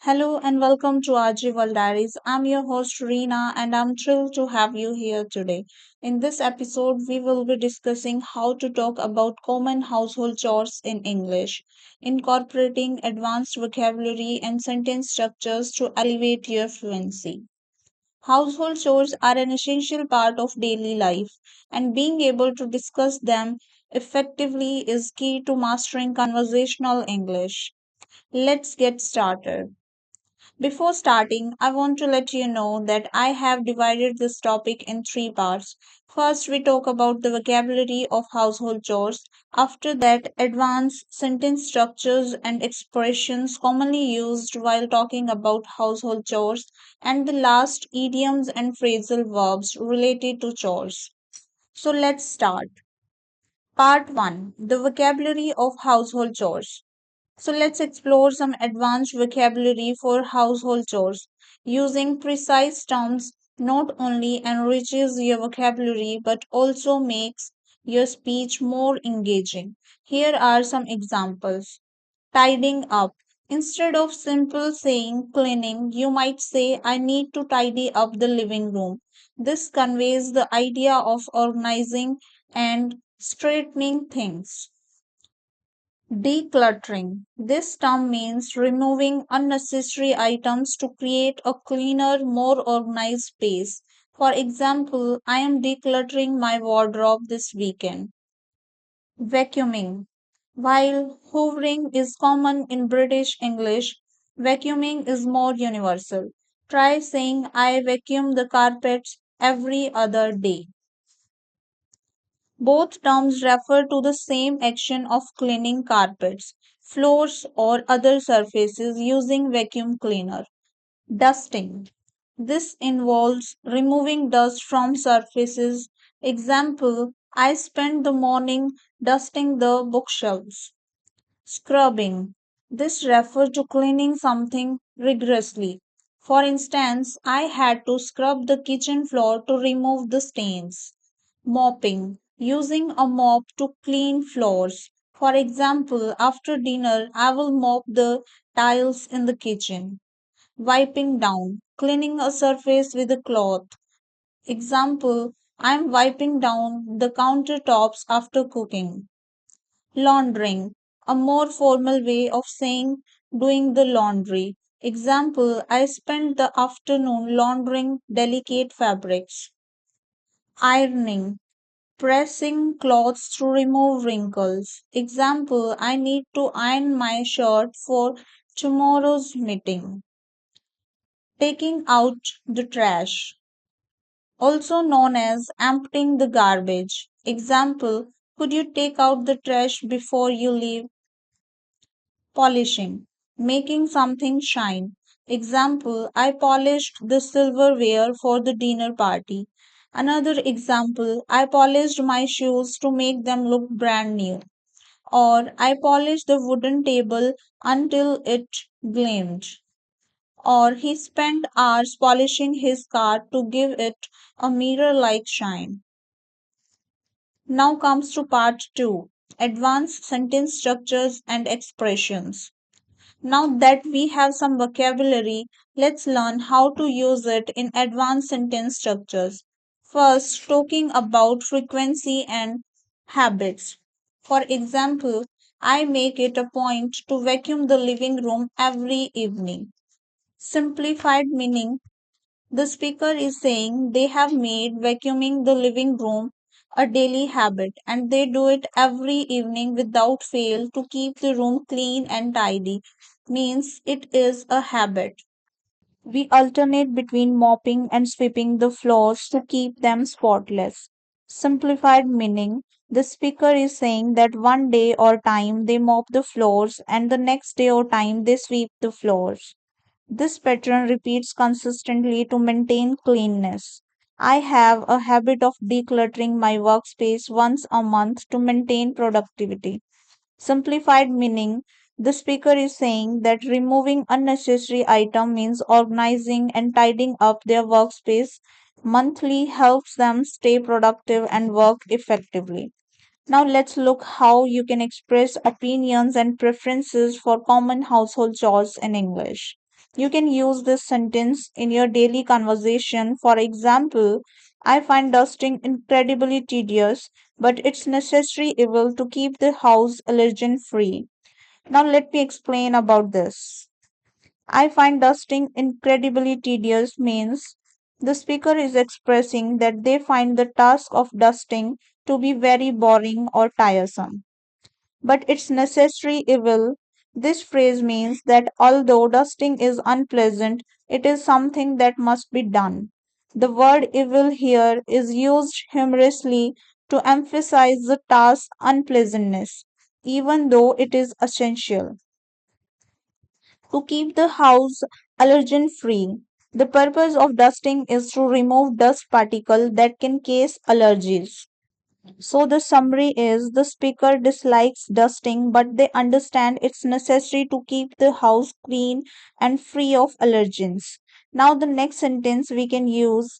Hello and welcome to RG World Diaries. I'm your host Reena and I'm thrilled to have you here today. In this episode, we will be discussing how to talk about common household chores in English, incorporating advanced vocabulary and sentence structures to elevate your fluency. Household chores are an essential part of daily life, and being able to discuss them effectively is key to mastering conversational English. Let's get started. Before starting, I want to let you know that I have divided this topic in three parts. First, we talk about the vocabulary of household chores. After that, advanced sentence structures and expressions commonly used while talking about household chores. And the last, idioms and phrasal verbs related to chores. So let's start. Part 1, the vocabulary of household chores. So let's explore some advanced vocabulary for household chores. Using precise terms not only enriches your vocabulary but also makes your speech more engaging. Here are some examples. Tidying up. Instead of simple saying cleaning, you might say, I need to tidy up the living room. This conveys the idea of organizing and straightening things. Decluttering. This term means removing unnecessary items to create a cleaner, more organized space. For example, I am decluttering my wardrobe this weekend. Vacuuming. While hoovering is common in British English, vacuuming is more universal. Try saying, I vacuum the carpets every other day. Both terms refer to the same action of cleaning carpets, floors, or other surfaces using vacuum cleaner. Dusting. This involves removing dust from surfaces. Example, I spent the morning dusting the bookshelves. Scrubbing. This refers to cleaning something rigorously. For instance, I had to scrub the kitchen floor to remove the stains. Mopping. Using a mop to clean floors. For example, after dinner, I will mop the tiles in the kitchen. Wiping down. Cleaning a surface with a cloth. Example, I am wiping down the countertops after cooking. Laundering, a more formal way of saying doing the laundry. Example, I spent the afternoon laundering delicate fabrics. Ironing, pressing clothes to remove wrinkles. Example, I need to iron my shirt for tomorrow's meeting. Taking out the trash, also known as emptying the garbage. Example, could you take out the trash before you leave? Polishing, making something shine. Example, I polished the silverware for the dinner party. Another example, I polished my shoes to make them look brand new. Or I polished the wooden table until it gleamed. Or he spent hours polishing his car to give it a mirror like shine. Now comes to part 2, advanced sentence structures and expressions. Now that we have some vocabulary, let's learn how to use it in advanced sentence structures. First, talking about frequency and habits. For example, I make it a point to vacuum the living room every evening. Simplified meaning, the speaker is saying they have made vacuuming the living room a daily habit and they do it every evening without fail to keep the room clean and tidy. Means it is a habit. We alternate between mopping and sweeping the floors to keep them spotless. Simplified meaning, the speaker is saying that one day or time they mop the floors and the next day or time they sweep the floors. This pattern repeats consistently to maintain cleanness. I have a habit of decluttering my workspace once a month to maintain productivity. Simplified meaning, the speaker is saying that removing unnecessary item means organizing and tidying up their workspace monthly helps them stay productive and work effectively. Now let's look how you can express opinions and preferences for common household chores in English. You can use this sentence in your daily conversation. For example, I find dusting incredibly tedious, but it's necessary evil to keep the house allergen free. Now let me explain about this. I find dusting incredibly tedious means the speaker is expressing that they find the task of dusting to be very boring or tiresome. But it's necessary evil. This phrase means that although dusting is unpleasant, it is something that must be done. The word evil here is used humorously to emphasize the task's unpleasantness, even though it is essential to keep the house allergen free. The purpose of dusting is to remove dust particles that can cause allergies. So the summary is the speaker dislikes dusting, but they understand it's necessary to keep the house clean and free of allergens. Now the next sentence we can use: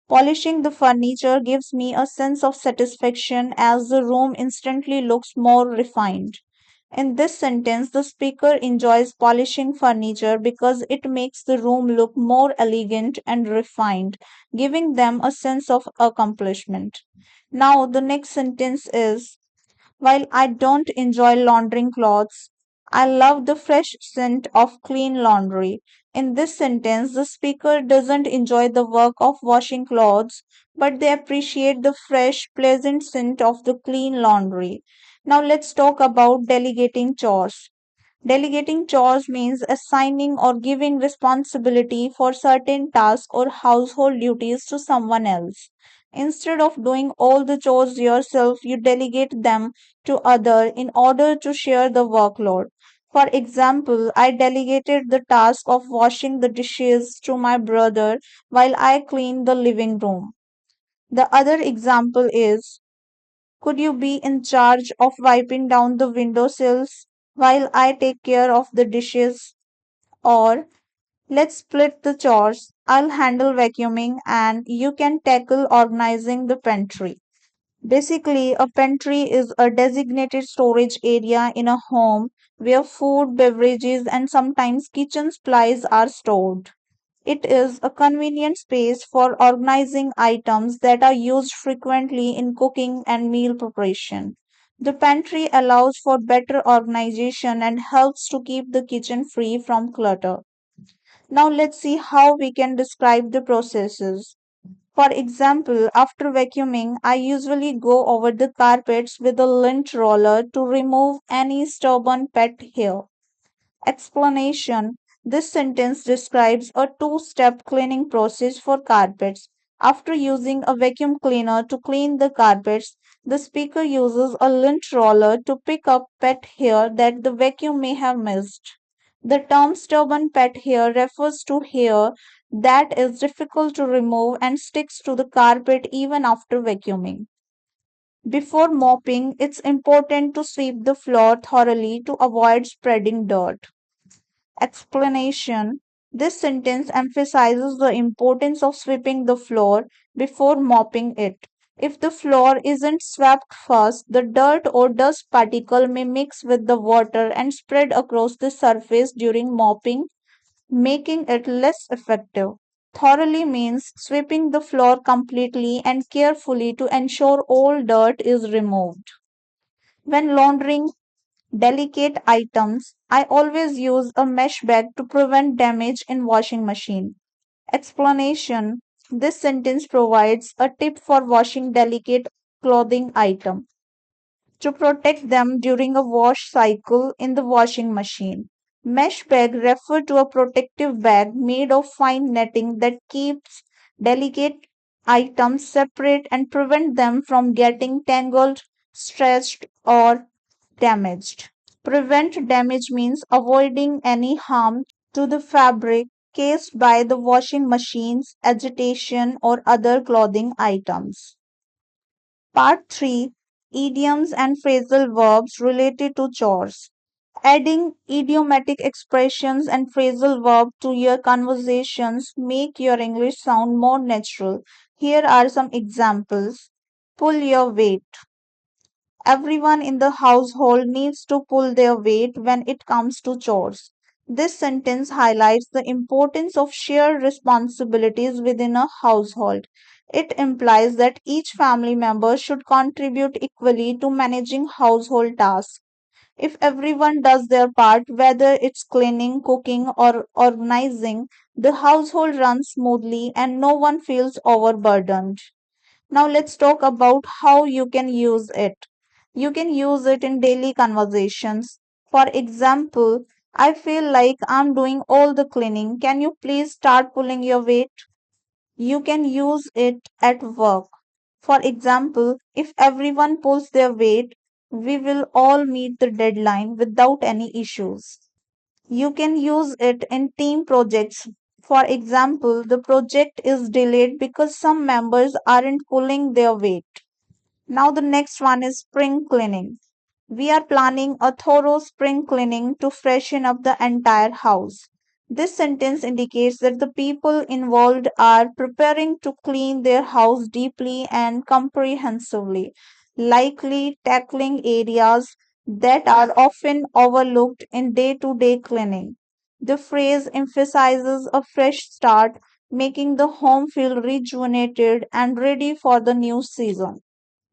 polishing the furniture gives me a sense of satisfaction as the room instantly looks more refined. In this sentence, the speaker enjoys polishing furniture because it makes the room look more elegant and refined, giving them a sense of accomplishment. Now, the next sentence is: while I don't enjoy laundering clothes, I love the fresh scent of clean laundry. In this sentence, the speaker doesn't enjoy the work of washing clothes, but they appreciate the fresh, pleasant scent of the clean laundry. Now, let's talk about delegating chores. Delegating chores means assigning or giving responsibility for certain tasks or household duties to someone else. Instead of doing all the chores yourself, you delegate them to other in order to share the workload. For example, I delegated the task of washing the dishes to my brother while I cleaned the living room. The other example is: could you be in charge of wiping down the windowsills while I take care of the dishes? Or let's split the chores. I'll handle vacuuming and you can tackle organizing the pantry. Basically, a pantry is a designated storage area in a home where food, beverages, and sometimes kitchen supplies are stored. It is a convenient space for organizing items that are used frequently in cooking and meal preparation. The pantry allows for better organization and helps to keep the kitchen free from clutter. Now, let's see how we can describe the processes. For example, after vacuuming, I usually go over the carpets with a lint roller to remove any stubborn pet hair. Explanation: this sentence describes a two-step cleaning process for carpets. After using a vacuum cleaner to clean the carpets, the speaker uses a lint roller to pick up pet hair that the vacuum may have missed. The term stubborn pet hair refers to hair that is difficult to remove and sticks to the carpet even after vacuuming. Before mopping, it's important to sweep the floor thoroughly to avoid spreading dirt. Explanation: this sentence emphasizes the importance of sweeping the floor before mopping it. If the floor isn't swept first, the dirt or dust particle may mix with the water and spread across the surface during mopping, making it less effective. Thoroughly means sweeping the floor completely and carefully to ensure all dirt is removed. When laundering delicate items, I always use a mesh bag to prevent damage in washing machine. Explanation: this sentence provides a tip for washing delicate clothing items to protect them during a wash cycle in the washing machine. Mesh bag refer to a protective bag made of fine netting that keeps delicate items separate and prevent them from getting tangled, stretched, or damaged. Prevent damage means avoiding any harm to the fabric caused by the washing machine's agitation or other clothing items. Part 3: Idioms and phrasal verbs related to chores. Adding idiomatic expressions and phrasal verbs to your conversations make your English sound more natural. Here are some examples. Pull your weight. Everyone in the household needs to pull their weight when it comes to chores. This sentence highlights the importance of shared responsibilities within a household. It implies that each family member should contribute equally to managing household tasks. If everyone does their part, whether it's cleaning, cooking, or organizing, the household runs smoothly and no one feels overburdened. Now, let's talk about how you can use it. You can use it in daily conversations. For example, I feel like I'm doing all the cleaning. Can you please start pulling your weight? You can use it at work. For example, if everyone pulls their weight, we will all meet the deadline without any issues. You can use it in team projects. For example, the project is delayed because some members aren't pulling their weight. Now, the next one is spring cleaning. We are planning a thorough spring cleaning to freshen up the entire house. This sentence indicates that the people involved are preparing to clean their house deeply and comprehensively, likely tackling areas that are often overlooked in day to day cleaning. The phrase emphasizes a fresh start, making the home feel rejuvenated and ready for the new season.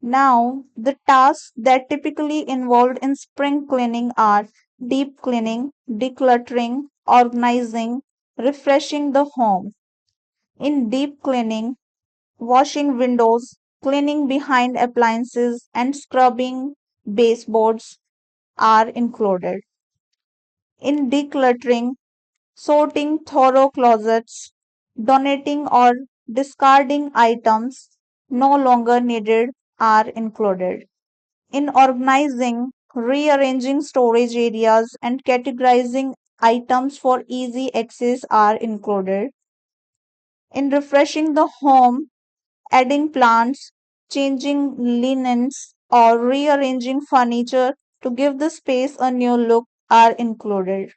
Now, the tasks that typically involved in spring cleaning are deep cleaning, decluttering, organizing, refreshing the home. In deep cleaning, washing windows, cleaning behind appliances, and scrubbing baseboards are included. In decluttering, sorting thorough closets, donating or discarding items no longer needed are included. In organizing, rearranging storage areas and categorizing items for easy access are included. In refreshing the home, adding plants, changing linens, or rearranging furniture to give the space a new look are included.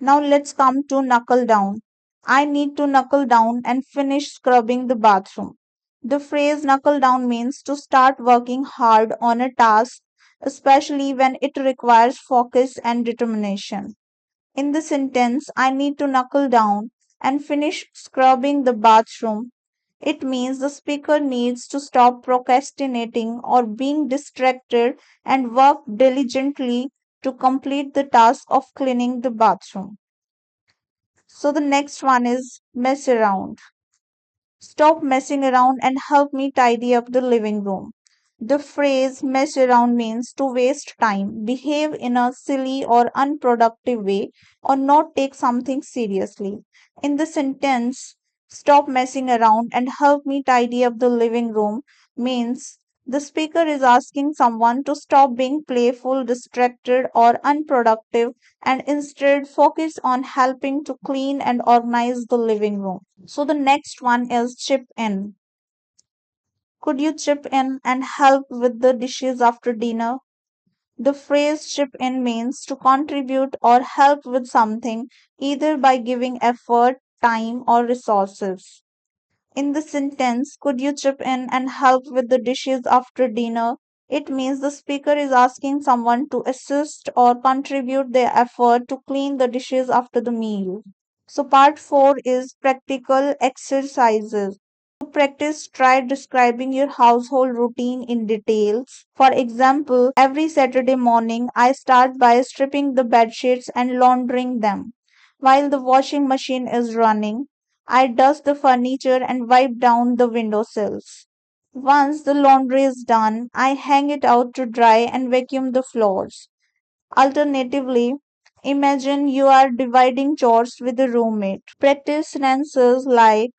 Now let's come to knuckle down. I need to knuckle down and finish scrubbing the bathroom. The phrase knuckle down means to start working hard on a task, especially when it requires focus and determination. In the sentence, I need to knuckle down and finish scrubbing the bathroom, it means the speaker needs to stop procrastinating or being distracted and work diligently to complete the task of cleaning the bathroom. So the next one is mess around. Stop messing around and help me tidy up the living room. The phrase mess around means to waste time, behave in a silly or unproductive way, or not take something seriously. In the sentence, stop messing around and help me tidy up the living room means the speaker is asking someone to stop being playful, distracted, or unproductive and instead focus on helping to clean and organize the living room. So the next one is chip in. Could you chip in and help with the dishes after dinner? The phrase chip in means to contribute or help with something, either by giving effort, time, or resources. In the sentence, could you chip in and help with the dishes after dinner? It means the speaker is asking someone to assist or contribute their effort to clean the dishes after the meal. So, part 4 is practical exercises. To practice, try describing your household routine in details. For example, every Saturday morning, I start by stripping the bed sheets and laundering them. While the washing machine is running, I dust the furniture and wipe down the windowsills. Once the laundry is done, I hang it out to dry and vacuum the floors. Alternatively, imagine you are dividing chores with a roommate. Practice sentences like,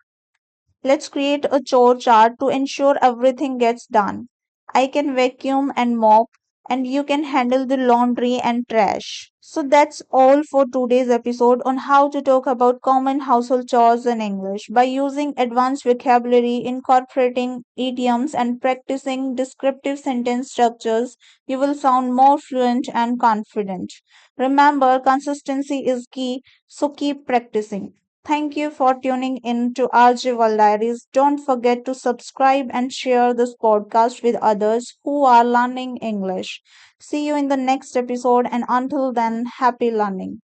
let's create a chore chart to ensure everything gets done. I can vacuum and mop, and you can handle the laundry and trash. So that's all for today's episode on how to talk about common household chores in English. By using advanced vocabulary, incorporating idioms, and practicing descriptive sentence structures, you will sound more fluent and confident. Remember, consistency is key, so keep practicing. Thank you for tuning in to RJ World Diaries. Don't forget to subscribe and share this podcast with others who are learning English. See you in the next episode, and until then, happy learning.